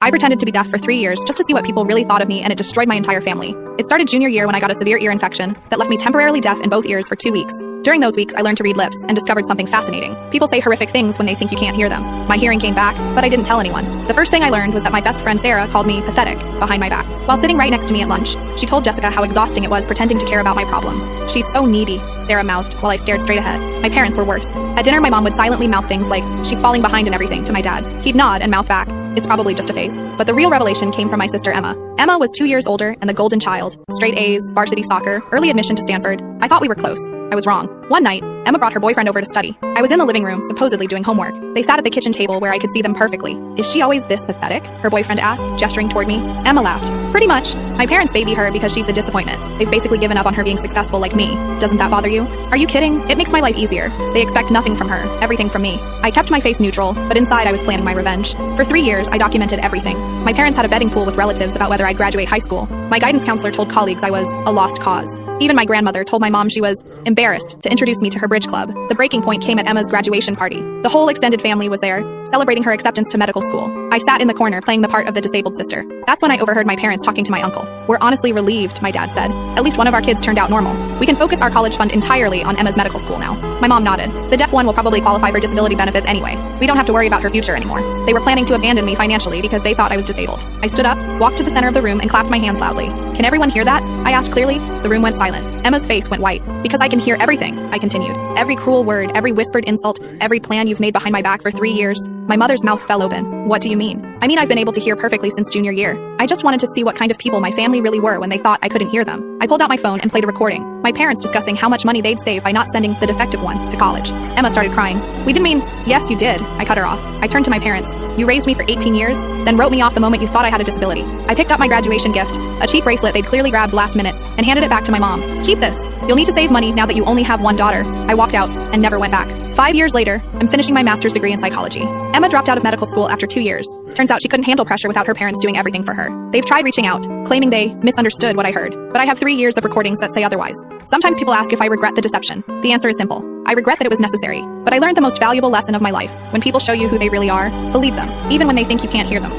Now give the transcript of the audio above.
I pretended to be deaf for 3 years just to see what people really thought of me, and it destroyed my entire family. It started junior year when I got a severe ear infection that left me temporarily deaf in both ears for 2 weeks. During those weeks, I learned to read lips and discovered something fascinating. People say horrific things when they think you can't hear them. My hearing came back, but I didn't tell anyone. The first thing I learned was that my best friend Sarah called me pathetic behind my back. While sitting right next to me at lunch, she told Jessica how exhausting it was pretending to care about my problems. "She's so needy," Sarah mouthed while I stared straight ahead. My parents were worse. At dinner, my mom would silently mouth things like, "She's falling behind in everything," to my dad. He'd nod and mouth back, "It's probably just a phase." But the real revelation came from my sister Emma. Emma was 2 years older and the golden child. Straight A's, varsity soccer, early admission to Stanford. I thought we were close. I was wrong. One night, Emma brought her boyfriend over to study. I was in the living room, supposedly doing homework. They sat at the kitchen table where I could see them perfectly. "Is she always this pathetic?" her boyfriend asked, gesturing toward me. Emma laughed. "Pretty much. My parents baby her because she's the disappointment. They've basically given up on her being successful like me. Doesn't that bother you?" "Are you kidding? It makes my life easier. They expect nothing from her, everything from me." I kept my face neutral, but inside I was planning my revenge. For 3 years, I documented everything. My parents had a betting pool with relatives about whether I'd graduate high school. My guidance counselor told colleagues I was a lost cause. Even my grandmother told my mom she was embarrassed to introduce me to her bridge club. The breaking point came at Emma's graduation party. The whole extended family was there, celebrating her acceptance to medical school. I sat in the corner playing the part of the disabled sister. That's when I overheard my parents talking to my uncle. "We're honestly relieved," my dad said. "At least one of our kids turned out normal. We can focus our college fund entirely on Emma's medical school now." My mom nodded. "The deaf one will probably qualify for disability benefits anyway. We don't have to worry about her future anymore." They were planning to abandon me financially because they thought I was disabled. I stood up, walked to the center of the room, and clapped my hands loudly. "Can everyone hear that?" I asked clearly. The room went silent. Emma's face went white. "Because I can hear everything," I continued. "Every cruel word, every whispered insult, every plan you've made behind my back for 3 years." My mother's mouth fell open. "What do you mean?" "I mean I've been able to hear perfectly since junior year. I just wanted to see what kind of people my family really were when they thought I couldn't hear them." I pulled out my phone and played a recording. My parents discussing how much money they'd save by not sending the defective one to college. Emma started crying. "We didn't mean—" "Yes, you did." I cut her off. I turned to my parents. "You raised me for 18 years, then wrote me off the moment you thought I had a disability." I picked up my graduation gift, a cheap bracelet they'd clearly grabbed last minute, and handed it back to my mom. "Keep this. You'll need to save money now that you only have one daughter." I walked out and never went back. 5 years later, I'm finishing my master's degree in psychology. Emma dropped out of medical school after 2 years. Turns out she couldn't handle pressure without her parents doing everything for her. They've tried reaching out, claiming they misunderstood what I heard, but I have 3 years of recordings that say otherwise. Sometimes people ask if I regret the deception. The answer is simple. I regret that it was necessary, but I learned the most valuable lesson of my life. When people show you who they really are, believe them, even when they think you can't hear them.